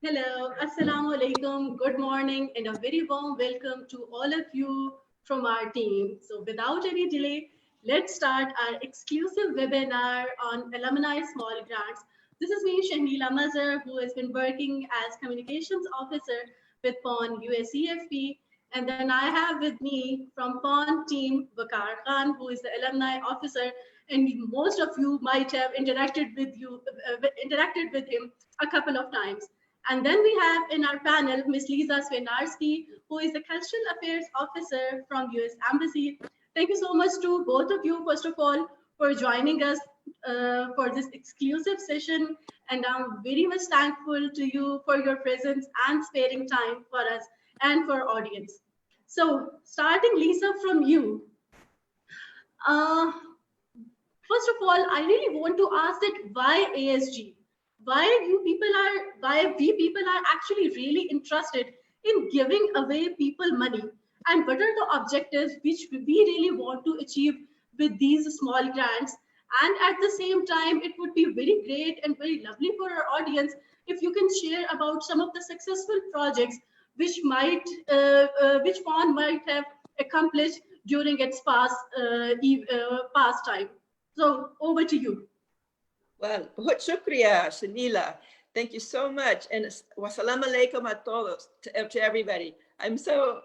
Hello, Assalamu alaikum, good morning, and a very warm welcome to all of you from our team. So, without any delay, let's start our exclusive webinar on alumni small grants. This is me, Shahneela Mazhar, who has been working as communications officer with PON USEFP. And then I have with me from PON team, Bakar Khan, who is the alumni officer. And most of you might have interacted with him a couple of times. And then we have in our panel Ms. Lisa Svenarski, who is the Cultural Affairs Officer from US Embassy. Thank you so much to both of you, first of all, for joining us for this exclusive session. And I'm very much thankful to you for your presence and sparing time for us and for our audience. So starting, Lisa, from you. Uh, First of all, I really want to ask that why ASG? Why we people are actually really interested in giving away people money, and what are the objectives which we really want to achieve with these small grants? And at the same time, it would be very great and very lovely for our audience if you can share about some of the successful projects which one might have accomplished during its past time. So over to you. Well, बहुत शुक्रिया, Shanila. Thank you so much. And wassalamu alaikum a todos, to everybody. I'm so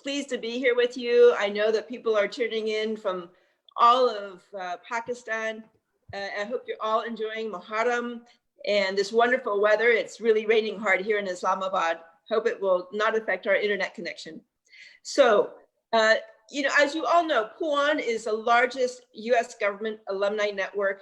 pleased to be here with you. I know that people are tuning in from all of Pakistan. I hope you're all enjoying Muharram and this wonderful weather. It's really raining hard here in Islamabad. Hope it will not affect our internet connection. So, as you all know, PUAN is the largest US government alumni network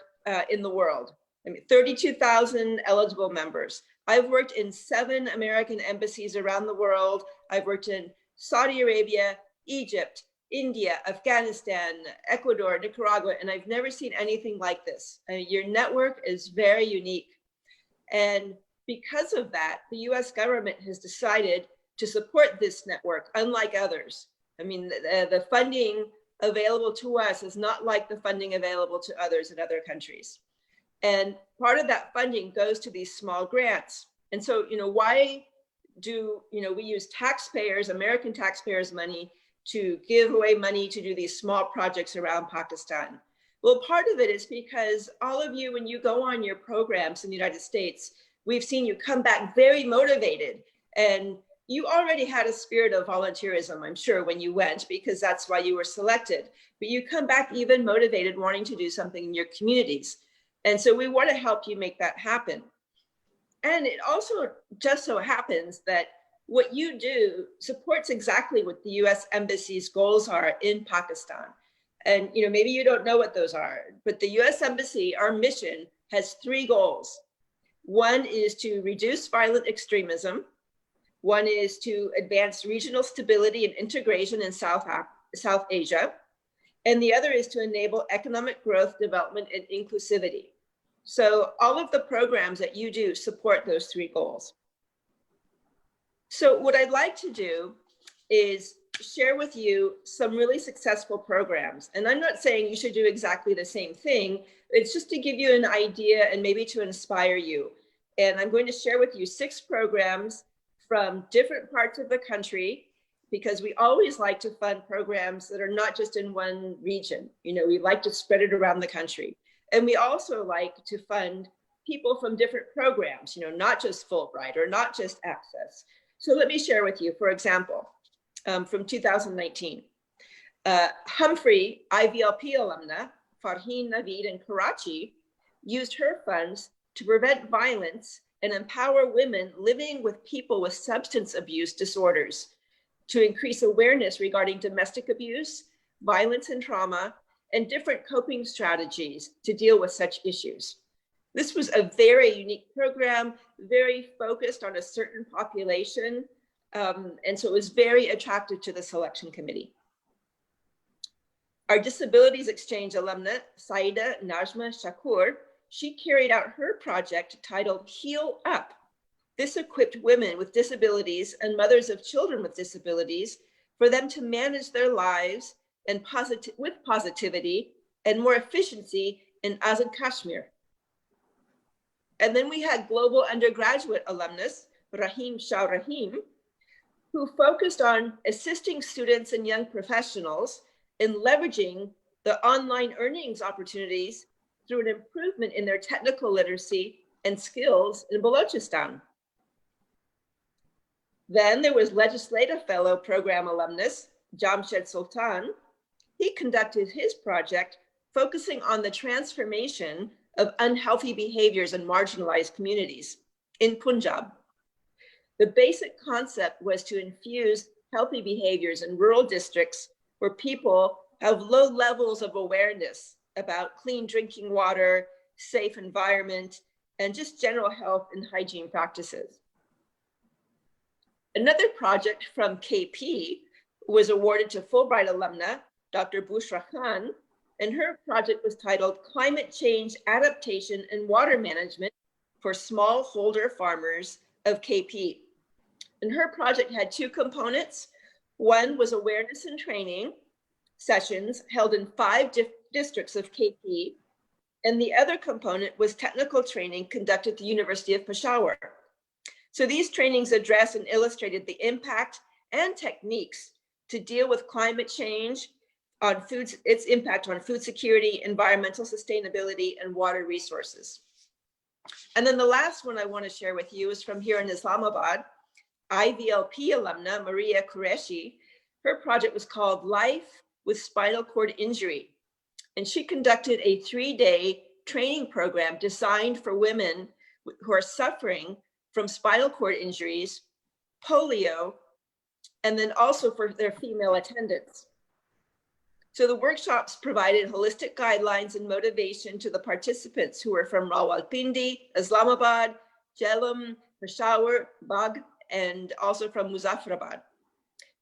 in the world. I mean, 32,000 eligible members. I've worked in 7 American embassies around the world. I've worked in Saudi Arabia, Egypt, India, Afghanistan, Ecuador, Nicaragua, and I've never seen anything like this. I mean, your network is very unique. And because of that, the US government has decided to support this network, unlike others. I mean, the funding available to us is not like the funding available to others in other countries. And part of that funding goes to these small grants. And so, why do, we use taxpayers, American taxpayers' money to give away money to do these small projects around Pakistan? Well, part of it is because all of you, when you go on your programs in the United States, we've seen you come back very motivated, and you already had a spirit of volunteerism, I'm sure, when you went, because that's why you were selected. But you come back even motivated, wanting to do something in your communities. And so we want to help you make that happen. And it also just so happens that what you do supports exactly what the US Embassy's goals are in Pakistan. And maybe you don't know what those are, but the US Embassy, our mission, has 3 goals. One is to reduce violent extremism. One is to advance regional stability and integration in South Asia. And the other is to enable economic growth, development, and inclusivity. So all of the programs that you do support those 3 goals. So what I'd like to do is share with you some really successful programs. And I'm not saying you should do exactly the same thing. It's just to give you an idea and maybe to inspire you. And I'm going to share with you 6 programs from different parts of the country, because we always like to fund programs that are not just in one region. We like to spread it around the country. And we also like to fund people from different programs, not just Fulbright or not just Access. So let me share with you, for example, from 2019. Humphrey, IVLP alumna, Farheen Naveed in Karachi, used her funds to prevent violence and empower women living with people with substance abuse disorders, to increase awareness regarding domestic abuse, violence and trauma, and different coping strategies to deal with such issues. This was a very unique program, very focused on a certain population, and so it was very attractive to the selection committee. Our Disabilities Exchange alumna, Saida Najma Shakur, she carried out her project titled Heal Up. This equipped women with disabilities and mothers of children with disabilities for them to manage their lives and with positivity and more efficiency in Azad Kashmir. And then we had global undergraduate alumnus, Rahim Shah Rahim, who focused on assisting students and young professionals in leveraging the online earnings opportunities through an improvement in their technical literacy and skills in Balochistan. Then there was Legislative Fellow Program alumnus, Jamshed Sultan. He conducted his project focusing on the transformation of unhealthy behaviors in marginalized communities in Punjab. The basic concept was to infuse healthy behaviors in rural districts where people have low levels of awareness about clean drinking water, safe environment, and just general health and hygiene practices. Another project from KP was awarded to Fulbright alumna, Dr. Bushra Khan, and her project was titled Climate Change Adaptation and Water Management for Smallholder Farmers of KP. And her project had two components. One was awareness and training sessions held in 5 districts of KP, and the other component was technical training conducted at the University of Peshawar. So these trainings addressed and illustrated the impact and techniques to deal with climate change on foods, its impact on food security, environmental sustainability, and water resources. And then the last one I want to share with you is from here in Islamabad, IVLP alumna Maria Qureshi. Her project was called Life with Spinal Cord Injury. And she conducted a 3-day training program designed for women who are suffering from spinal cord injuries, polio, and then also for their female attendants. So the workshops provided holistic guidelines and motivation to the participants who were from Rawalpindi, Islamabad, Jhelum, Peshawar, Bagh, and also from Muzaffarabad.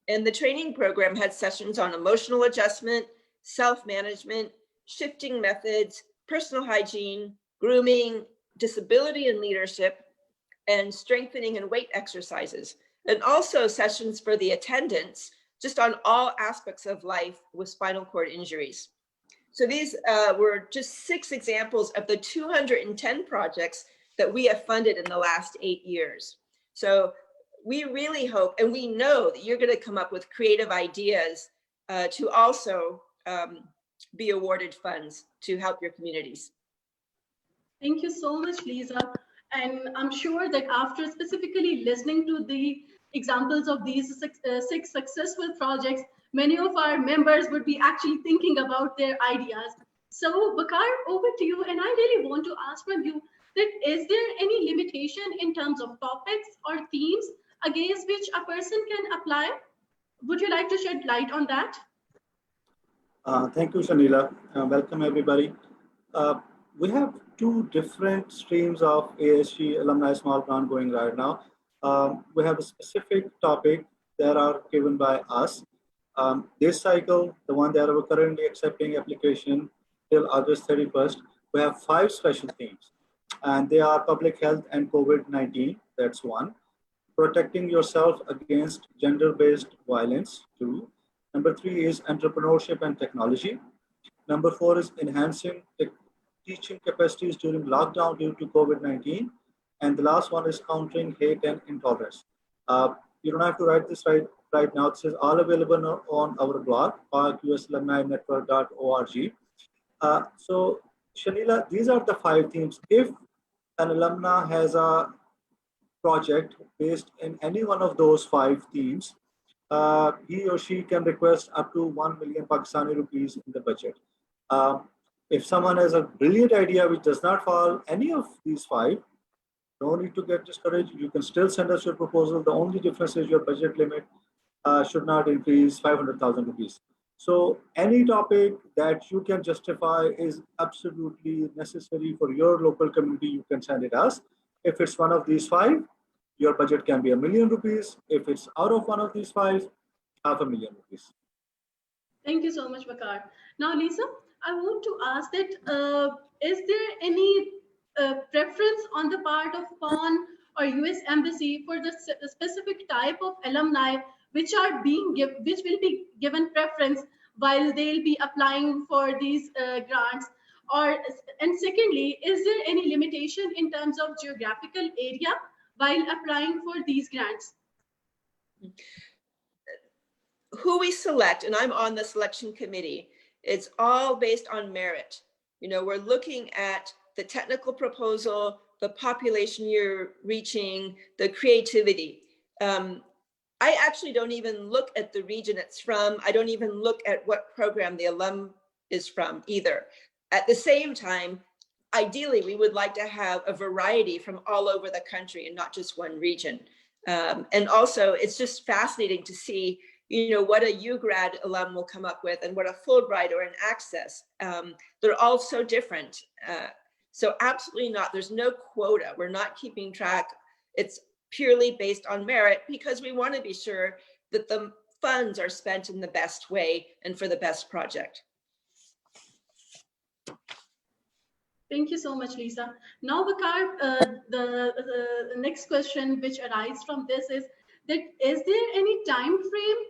And the training program had sessions on emotional adjustment, self-management, shifting methods, personal hygiene, grooming, disability and leadership, and strengthening and weight exercises, and also sessions for the attendants just on all aspects of life with spinal cord injuries. So these were just 6 examples of the 210 projects that we have funded in the last 8 years. So we really hope, and we know that you're going to come up with creative ideas to also be awarded funds to help your communities. Thank you so much, Lisa. And I'm sure that after specifically listening to the examples of these 6 successful projects, many of our members would be actually thinking about their ideas. So Bakar, over to you. And I really want to ask from you that is there any limitation in terms of topics or themes against which a person can apply? Would you like to shed light on that? Thank you, Shanila. Welcome, everybody. We have 2 different streams of ASG Alumni Small Grant going right now. We have a specific topic that are given by us. This cycle, the one that we're currently accepting application till August 31st, we have 5 special themes. And they are public health and COVID-19, that's 1. Protecting yourself against gender-based violence, 2. Number 3 is entrepreneurship and technology. Number 4 is enhancing teaching capacities during lockdown due to COVID-19. And the last one is countering hate and intolerance. You don't have to write this right now. This is all available on our blog, usalumninetwork.org. So Shanila, these are the 5 themes. If an alumna has a project based in any one of those 5 themes, he or she can request up to 1 million Pakistani rupees in the budget. If someone has a brilliant idea which does not fall any of these 5, no need to get discouraged. You can still send us your proposal. The only difference is your budget limit should not increase 500,000 rupees. So any topic that you can justify is absolutely necessary for your local community, you can send it us. If it's one of these 5, your budget can be 1 million rupees. If it's out of one of these 5, 500,000 rupees. Thank you so much, Bakar. Now, Lisa, I want to ask that is there any preference on the part of PON or US Embassy for the specific type of alumni which will be given preference while they'll be applying for these grants? And secondly, is there any limitation in terms of geographical area while applying for these grants? Who we select, and I'm on the selection committee, it's all based on merit. You know, we're looking at the technical proposal, the population you're reaching, the creativity. I actually don't even look at the region it's from. I don't even look at what program the alum is from either. At the same time, ideally, we would like to have a variety from all over the country and not just one region. And also, it's just fascinating to see, you know, what a UGrad alum will come up with and what a Fulbright or an Access. They're all so different. So absolutely not. There's no quota. We're not keeping track. It's purely based on merit because we want to be sure that the funds are spent in the best way and for the best project. Thank you so much, Lisa. Now, Waqar, the next question which arises from this is that is there any time frame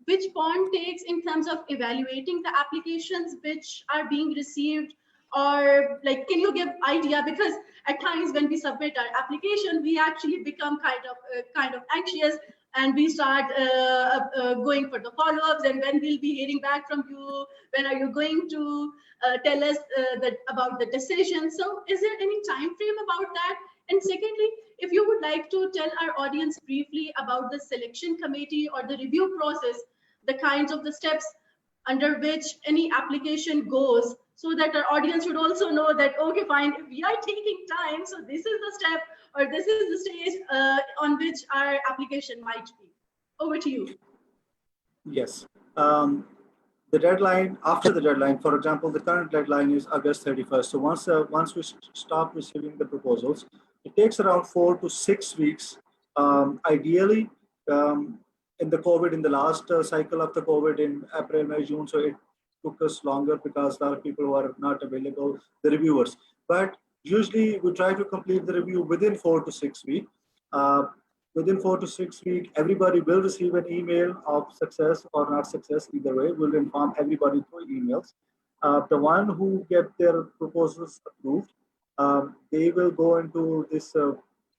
which bond takes in terms of evaluating the applications which are being received? Or like, can you give idea? Because at times when we submit our application, we actually become kind of anxious, and we start going for the follow-ups. And when we'll be hearing back from you, when are you going to tell us about the decision? So, is there any time frame about that? And secondly, if you would like to tell our audience briefly about the selection committee or the review process, the kinds of the steps under which any application goes, so that our audience would also know that, okay, fine, if we are taking time, so this is the step or this is the stage on which our application might be. Over to you. Yes. The deadline, after the deadline, for example, the current deadline is August 31st. So once we stop receiving the proposals, it takes around 4 to 6 weeks. Ideally, in the last cycle of the COVID in April, May, June, so it took us longer because a lot of people were not available, the reviewers. But usually we try to complete the review within 4 to 6 weeks. Within 4 to 6 weeks, everybody will receive an email of success or not success, either way. We'll inform everybody through emails. The one who get their proposals approved, they will go into this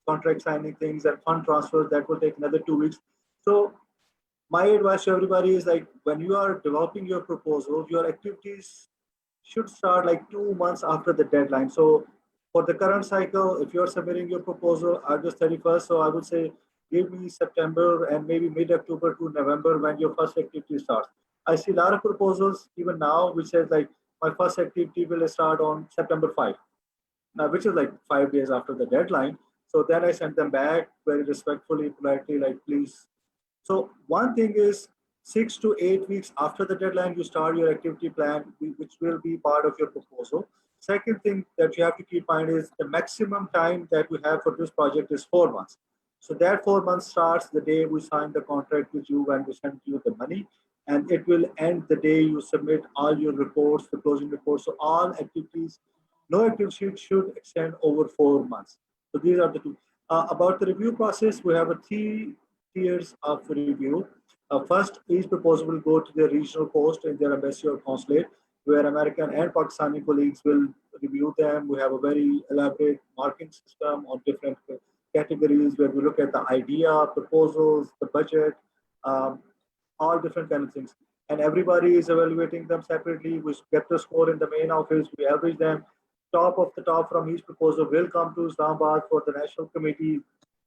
contract signing things and fund transfer. That will take another 2 weeks. So my advice to everybody is, like, when you are developing your proposal, your activities should start like 2 months after the deadline. So for the current cycle, if you're submitting your proposal August 31st, so I would say give me September and maybe mid-October to November when your first activity starts. I see a lot of proposals even now which says like my first activity will start on September 5, now, which is like 5 days after the deadline. So then I sent them back very respectfully, politely, like, please. So one thing is 6 to 8 weeks after the deadline, you start your activity plan, which will be part of your proposal. Second thing that you have to keep in mind is the maximum time that we have for this project is 4 months. So that 4 months starts the day we sign the contract with you and we send you the money. And it will end the day you submit all your reports, the closing reports. So all activities, no activity should extend over 4 months. So these are the two. About the review process, we have 3 tiers of review. First, each proposal will go to their regional post in their embassy or consulate, where American and Pakistani colleagues will review them. We have a very elaborate marking system on different categories where we look at the idea, proposals, the budget, all different kind of things. And everybody is evaluating them separately. We get the score in the main office, we average them. Top of the top from each proposal will come to Islamabad for the national committee.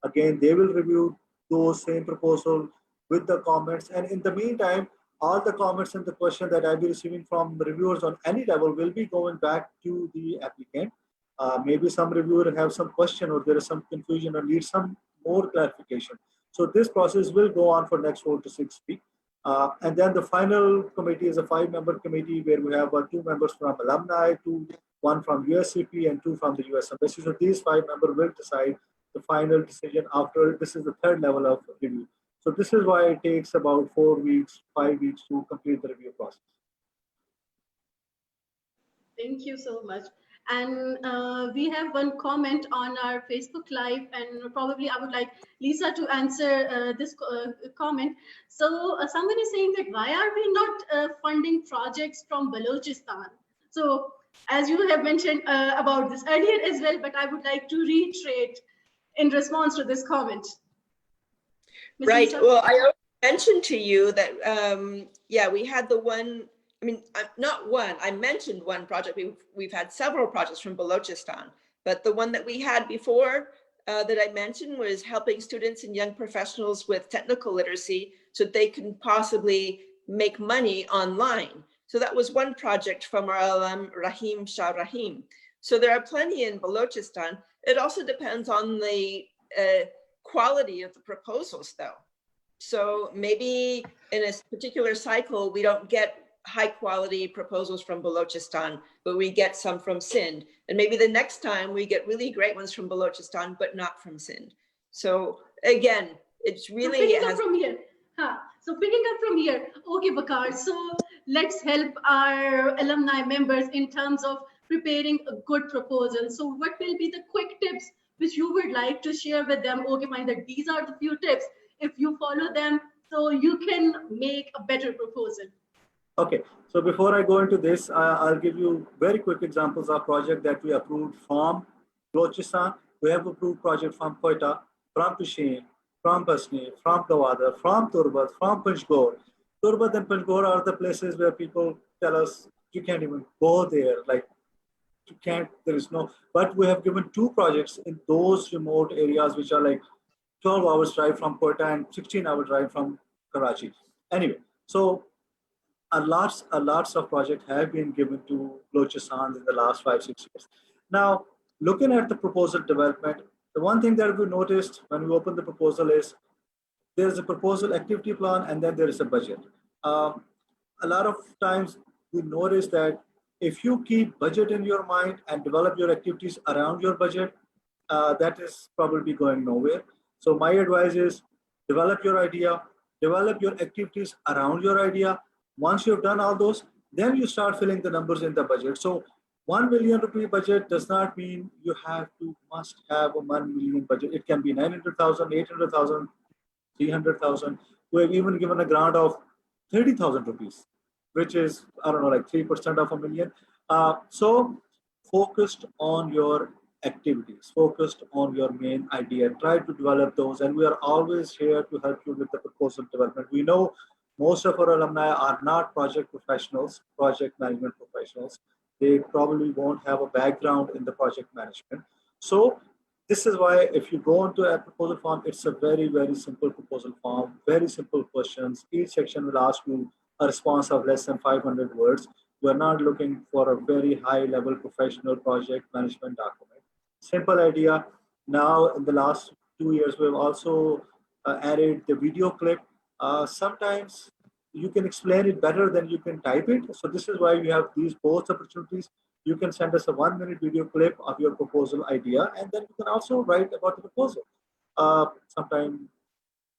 Again, they will review those same proposal with the comments. And in the meantime, all the comments and the question that I'll be receiving from reviewers on any level will be going back to the applicant. Maybe some reviewer have some question or there is some confusion or needs some more clarification. So this process will go on for next 4 to 6 weeks. And then the final committee is a 5-member committee where we have 2 members from alumni, 1 from USCP and 2 from the US Embassy. So these 5 members will decide the final decision after. This is the 3rd level of review. So this is why it takes about 4 weeks, 5 weeks to complete the review process. Thank you so much. And we have one comment on our Facebook Live, and probably I would like Lisa to answer this comment. So someone is saying that why are we not funding projects from Balochistan? So as you have mentioned about this earlier as well, but I would like to reiterate in response to this comment. Ms. Right. Lisa? Well, I already mentioned to you that, yeah, we had the one, I mean, not one, I mentioned one project. We've had several projects from Balochistan, but the one that we had before that I mentioned was helping students and young professionals with technical literacy so they can possibly make money online. So that was one project from our alum, Rahim Shah Rahim. So there are plenty in Balochistan. It also depends on the quality of the proposals though. So maybe in a particular cycle, we don't get high quality proposals from Balochistan, but we get some from Sindh. And maybe the next time we get really great ones from Balochistan, but not from Sindh. So again, it's really- So picking up from here. So picking up from here, okay, Bakar, so let's help our alumni members in terms of preparing a good proposal. So what will be the quick tips which you would like to share with them? Okay, fine, that these are the few tips. If you follow them, so you can make a better proposal. Okay, so before I go into this, I'll give you very quick examples of project that we approved from Balochistan. We have approved project from Quetta, from Pishin, from Basni, from Gawada, from Turbat, from Panchgor. Turbat and Panchgor are the places where people tell us you can't even go there. Like you can't, there is no, but we have given 2 projects in those remote areas, which are like 12 hours drive from Quetta and 16-hour drive from Karachi. Anyway, so a lots of projects have been given to Balochistan in the last 5-6 years. Now, looking at the proposal development, the one thing that we noticed when we opened the proposal is there's a proposal activity plan and then there is a budget. A lot of times we notice that if you keep budget in your mind and develop your activities around your budget, that is probably going nowhere. So my advice is develop your idea, develop your activities around your idea. Once you've done all those, then you start filling the numbers in the budget. So 1 million rupee budget does not mean you must have a 1 million budget. It can be 900,000, 800,000, 300,000. We have even given a grant of 30,000 rupees, which is, I don't know, like 3% of a million. So focused on your activities, focused on your main idea, try to develop those. And we are always here to help you with the proposal development. We know most of our alumni are not project professionals, project management professionals. They probably won't have a background in the project management. So this is why if you go into a proposal form, it's a very, very simple proposal form, very simple questions. Each section will ask you a response of less than 500 words. We're not looking for a very high level professional project management document. Simple idea. Now, in the last 2 years, we've also added the video clip. Sometimes you can explain it better than you can type it. So this is why we have these both opportunities. You can send us a 1-minute video clip of your proposal idea, and then you can also write about the proposal. Sometimes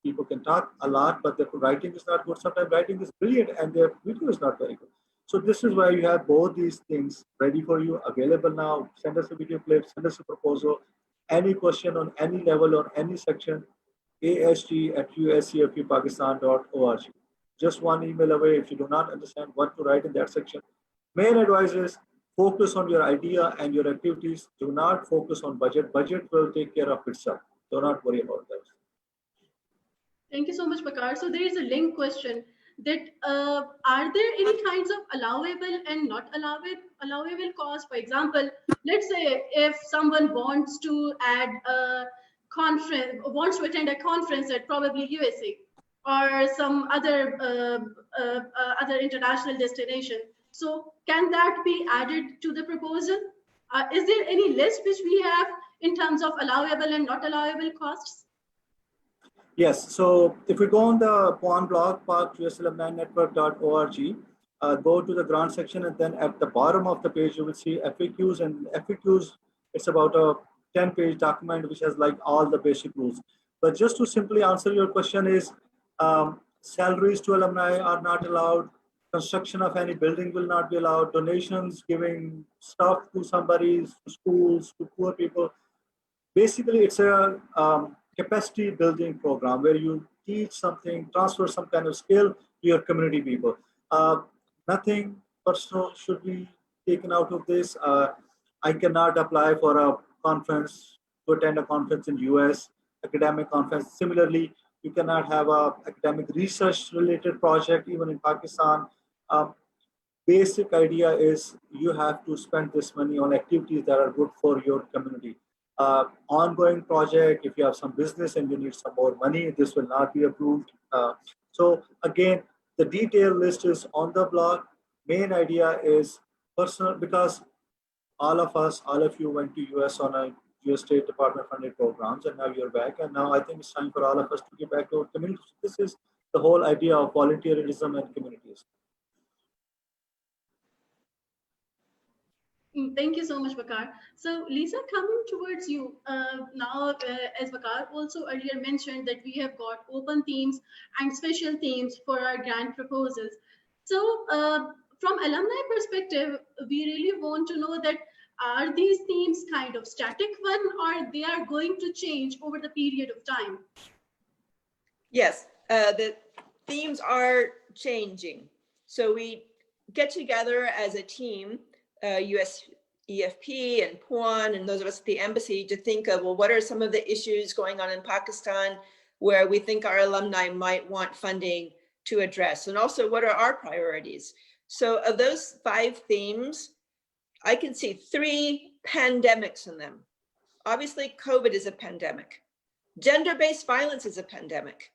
people can talk a lot, but their writing is not good. Sometimes writing is brilliant and their video is not very good. So this is why you have both these things ready for you, available now. Send us a video clip, send us a proposal. Any question on any level or any section, asg@uscfupakistan.org. Just one email away if you do not understand what to write in that section. Main advice is focus on your idea and your activities. Do not focus on budget. Budget will take care of itself. Do not worry about that. Thank you so much, Bakar. So there is a link question that are there any kinds of allowable and not allowable costs? For example, let's say if someone wants to add a conference, wants to attend a conference at probably USA or some other other international destination. So can that be added to the proposal? Is there any list which we have in terms of allowable and not allowable costs? Yes, so if we go on the PWAN blog, PAK-USAlumniNetwork.org, go to the grant section, and then at the bottom of the page, you will see FAQs. And FAQs, it's about a 10-page document which has like all the basic rules. But just to simply answer your question is, salaries to alumni are not allowed. Construction of any building will not be allowed. Donations, giving stuff to somebody, to schools, to poor people. Basically, it's a capacity building program where you teach something, transfer some kind of skill to your community people. Nothing personal should be taken out of this. I cannot apply for a conference, to attend a conference in US, academic conference. Similarly, you cannot have a academic research related project even in Pakistan. Basic idea is you have to spend this money on activities that are good for your community. Ongoing project, if you have some business and you need some more money, this will not be approved. So again, the detailed list is on the blog. Main idea is personal, because all of us, all of you went to US on a US State Department funded programs, and now you're back. And now I think it's time for all of us to get back to our communities. This is the whole idea of volunteerism and communities. Thank you so much, Waqar. So, Lisa, coming towards you now, as Waqar also earlier mentioned, that we have got open themes and special themes for our grant proposals. So, from alumni perspective, we really want to know that are these themes kind of static one, or they are going to change over the period of time? Yes, the themes are changing. So we get together as a team, US EFP and PWAN and those of us at the embassy, to think of, well, what are some of the issues going on in Pakistan where we think our alumni might want funding to address? And also, what are our priorities? So of those 5 themes, I can see 3 pandemics in them. Obviously, COVID is a pandemic. Gender-based violence is a pandemic.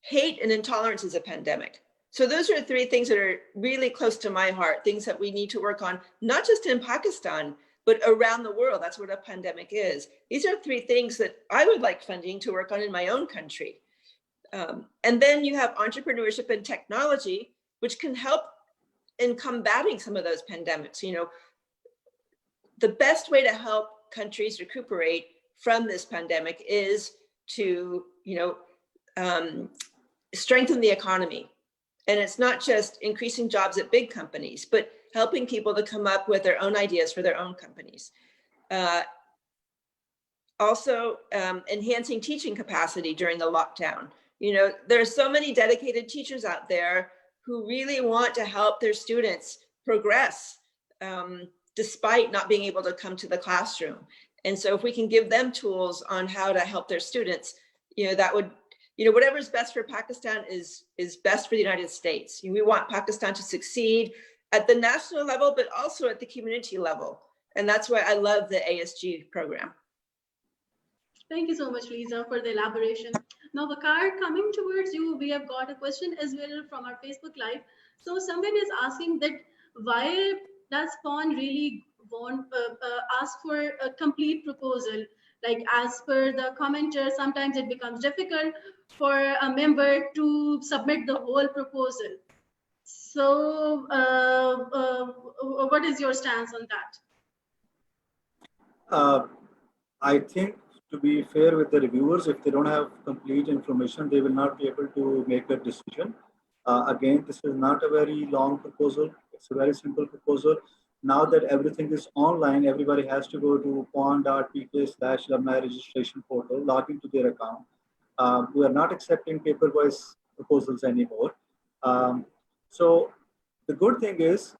Hate and intolerance is a pandemic. So those are 3 things that are really close to my heart, things that we need to work on, not just in Pakistan, but around the world. That's what a pandemic is. These are 3 things that I would like funding to work on in my own country. And then you have entrepreneurship and technology, which can help in combating some of those pandemics. You know, the best way to help countries recuperate from this pandemic is to, strengthen the economy. And it's not just increasing jobs at big companies, but helping people to come up with their own ideas for their own companies. Also, enhancing teaching capacity during the lockdown. You know, there are so many dedicated teachers out there who really want to help their students progress despite not being able to come to the classroom. And so if we can give them tools on how to help their students, that would, whatever's best for Pakistan is best for the United States. We want Pakistan to succeed at the national level, but also at the community level. And that's why I love the ASG program. Thank you so much, Lisa, for the elaboration. Now, Waqar, coming towards you, we have got a question as well from our Facebook Live. So someone is asking that why does PWAN really want ask for a complete proposal? Like, as per the commenter, sometimes it becomes difficult for a member to submit the whole proposal. So what is your stance on that? I think, to be fair with the reviewers, if they don't have complete information, they will not be able to make a decision. Again, this is not a very long proposal. It's a very simple proposal. Now that everything is online, everybody has to go to pwan.pk/alumni registration portal, log into their account. We are not accepting paper-wise proposals anymore. So the good thing is,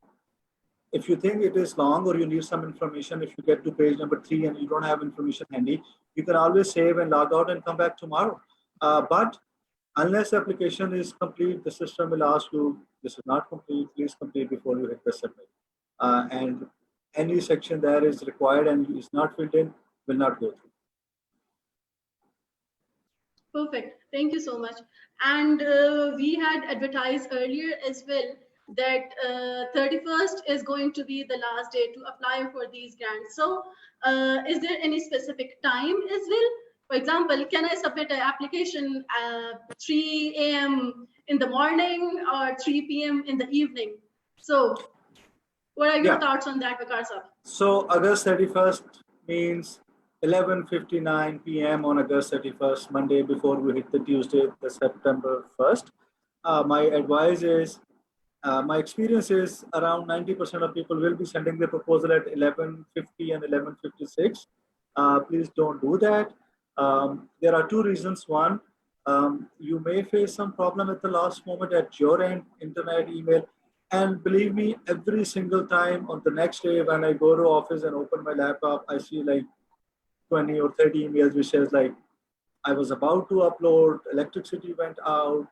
if you think it is long or you need some information, if you get to page number 3 and you don't have information handy, you can always save and log out and come back tomorrow. But unless the application is complete, the system will ask you, this is not complete, please complete before you hit the submit. And any section that is required and is not filled in will not go through. Perfect. Thank you so much. And we had advertised earlier as well that 31st is going to be the last day to apply for these grants. So is there any specific time as well? For example, can I submit an application 3 a.m. in the morning or 3 p.m. in the evening? So what are your thoughts on that, Waqar sir? So August 31st means 11:59 p.m. on August 31st, Monday, before we hit the Tuesday, the September 1st. My advice is, my experience is around 90% of people will be sending their proposal at 11:50 and 11:56. Please don't do that. There are 2 reasons. One, you may face some problem at the last moment at your end, internet, email. And believe me, every single time on the next day when I go to office and open my laptop, I see like 20 or 30 emails which says like, I was about to upload, electricity went out,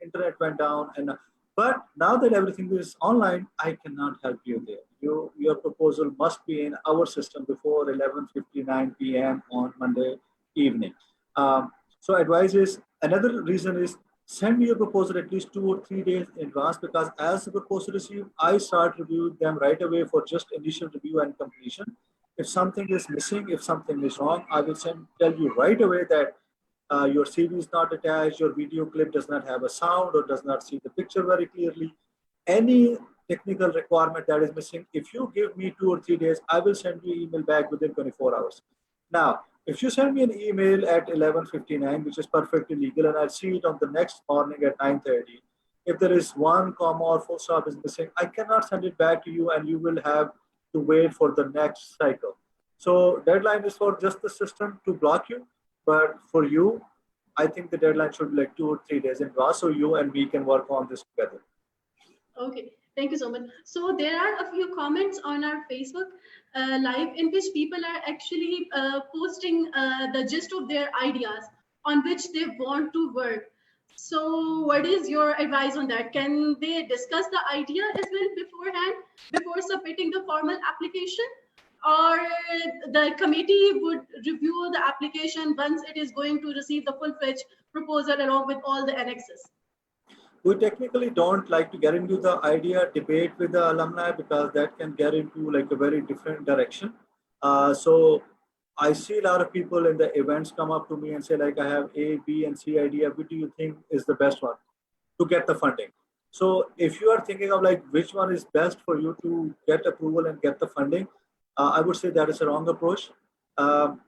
internet went down, and but now that everything is online, I cannot help you there. Your proposal must be in our system before 11:59 p.m. on Monday evening. So advice is, another reason is, send me your proposal at least 2 or 3 days in advance, because as the proposal received, I start reviewing them right away for just initial review and completion. If something is missing, if something is wrong, I will tell you right away that your CV is not attached, your video clip does not have a sound or does not see the picture very clearly. Any technical requirement that is missing, if you give me 2 or 3 days, I will send you email back within 24 hours. Now, if you send me an email at 11:59, which is perfectly legal, and I'll see it on the next morning at 9:30, if there is one comma or full stop is missing, I cannot send it back to you, and you will have to wait for the next cycle. So deadline is for just the system to block you. But for you, I think the deadline should be like 2 or 3 days in advance, so you and we can work on this together. Okay, thank you so much. So there are a few comments on our Facebook live in which people are actually posting the gist of their ideas on which they want to work. So what is your advice on that? Can they discuss the idea as well beforehand, before submitting the formal application? Or the committee would review the application once it is going to receive the full-fledged proposal along with all the annexes? We technically don't like to get into the idea debate with the alumni, because that can get into like a very different direction. So I see a lot of people in the events come up to me and say like, I have A, B, and C idea. Which do you think is the best one to get the funding? So if you are thinking of like which one is best for you to get approval and get the funding, I would say that is a wrong approach.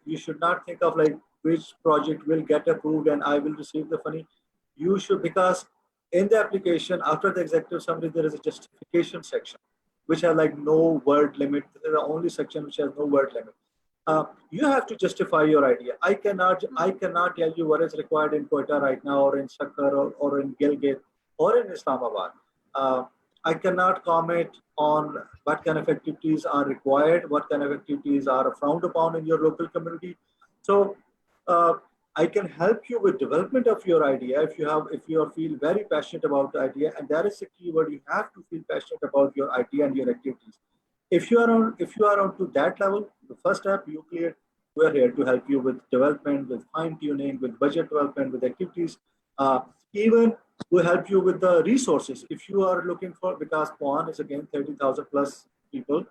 You should not think of like which project will get approved and I will receive the funding. You should, because in the application, after the executive summary, there is a justification section, which has like no word limit. This is the only section which has no word limit. You have to justify your idea. I cannot tell you what is required in Quetta right now, or in Sakkar, or in Gilgit, or in Islamabad. I cannot comment on what kind of activities are required, what kind of activities are frowned upon in your local community. So I can help you with development of your idea if you feel very passionate about the idea, and that is the key word. You have to feel passionate about your idea and your activities. If you are on to that level, the first step you clear. We're here to help you with development, with fine tuning, with budget development, with activities. Even we help you with the resources. If you are looking for, because PON is again 30,000 plus people,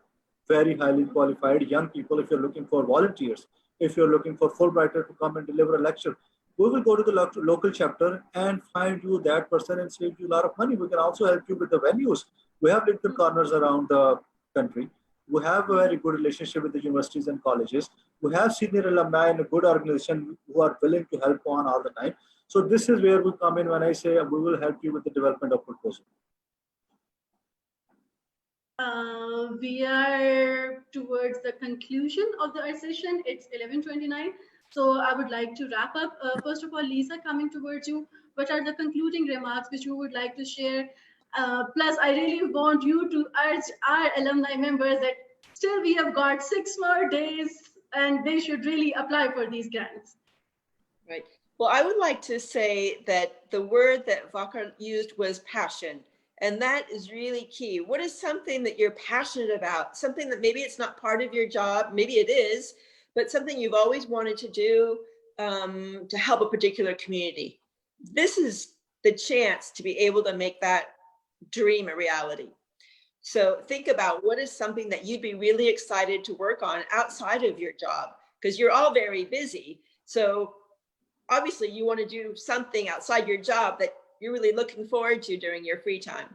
very highly qualified young people. If you're looking for volunteers, if you're looking for Fulbrighter to come and deliver a lecture, we will go to the local chapter and find you that person and save you a lot of money. We can also help you with the venues. We have LinkedIn corners around the country. We have a very good relationship with the universities and colleges. We have senior alumni in a good organization who are willing to help on all the time. So this is where we come in when I say we will help you with the development of proposal. We are towards the conclusion of our session. It's 11:29. So I would like to wrap up. First of all, Lisa, coming towards you, what are the concluding remarks which you would like to share? Plus, I really want you to urge our alumni members that still we have got 6 more days and they should really apply for these grants. Right. Well, I would like to say that the word that Vacar used was passion. And that is really key. What is something that you're passionate about? Something that maybe it's not part of your job, maybe it is, but something you've always wanted to do to help a particular community. This is the chance to be able to make that dream a reality. So think about what is something that you'd be really excited to work on outside of your job, because you're all very busy. So obviously you want to do something outside your job that you're really looking forward to during your free time.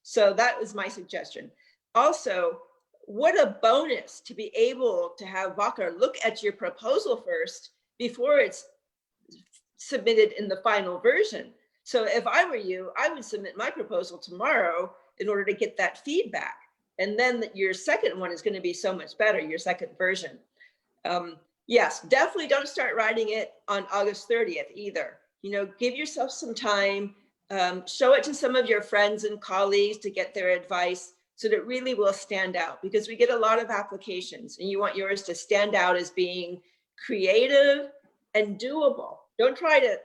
So that was my suggestion. Also, what a bonus to be able to have Vacar look at your proposal first before it's submitted in the final version. So if I were you, I would submit my proposal tomorrow in order to get that feedback. And then your second one is going to be so much better, your second version. Yes, definitely don't start writing it on August 30th either. You know, give yourself some time. Show it to some of your friends and colleagues to get their advice so that it really will stand out, because we get a lot of applications and you want yours to stand out as being creative and doable. Don't try to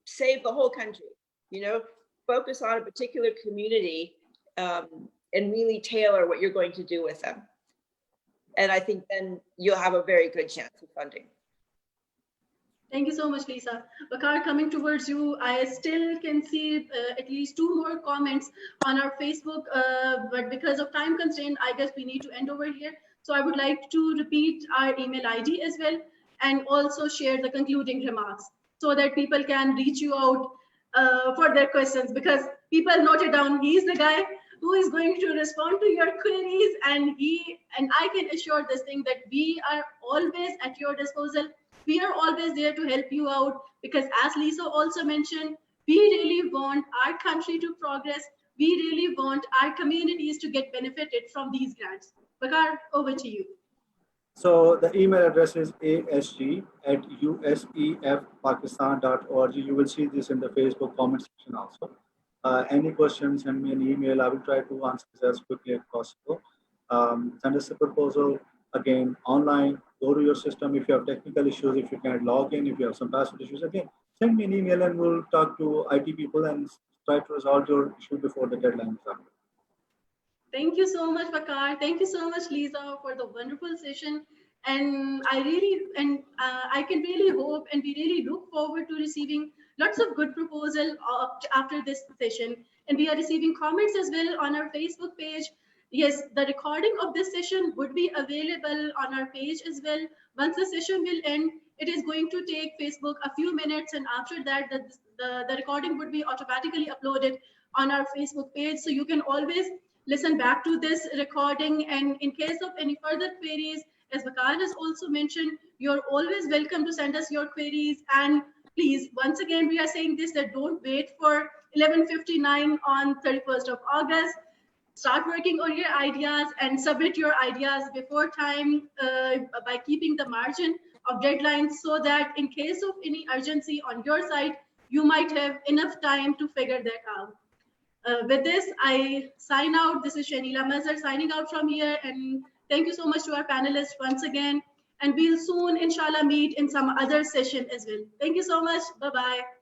save the whole country, you know, focus on a particular community and really tailor what you're going to do with them. And I think then you'll have a very good chance of funding. Thank you so much, Lisa. Waqar, coming towards you, I still can see at least 2 more comments on our Facebook, but because of time constraint, I guess we need to end over here. So I would like to repeat our email ID as well, and also share the concluding remarks so that people can reach you out for their questions, because people noted down, he's the guy who is going to respond to your queries, and I can assure this thing that we are always at your disposal. We are always there to help you out, because as Lisa also mentioned, we really want our country to progress. We really want our communities to get benefited from these grants. Waqar, over to you. So the email address is asg@usefpakistan.org. You will see this in the Facebook comment section also. Any questions, send me an email. I will try to answer this as quickly as possible. Send us a proposal, again, online. Go to your system. If you have technical issues, if you can't log in, if you have some password issues, again, send me an email and we'll talk to IT people and try to resolve your issue before the deadline is up. Thank you so much, Waqar. Thank you so much, Lisa, for the wonderful session. And I can really hope, and we really look forward to receiving lots of good proposals after this session. And we are receiving comments as well on our Facebook page. Yes, the recording of this session would be available on our page as well. Once the session will end, it is going to take Facebook a few minutes, and after that, the recording would be automatically uploaded on our Facebook page. So you can always listen back to this recording, and in case of any further queries, as Waqar has also mentioned, you're always welcome to send us your queries. And please, once again, we are saying this, that don't wait for 11:59 on 31st of August. Start working on your ideas and submit your ideas before time by keeping the margin of deadlines, so that in case of any urgency on your side, you might have enough time to figure that out. With this, I sign out. This is Shanila Mazhar signing out from here. And thank you so much to our panelists once again. And we'll soon, inshallah, meet in some other session as well. Thank you so much. Bye-bye.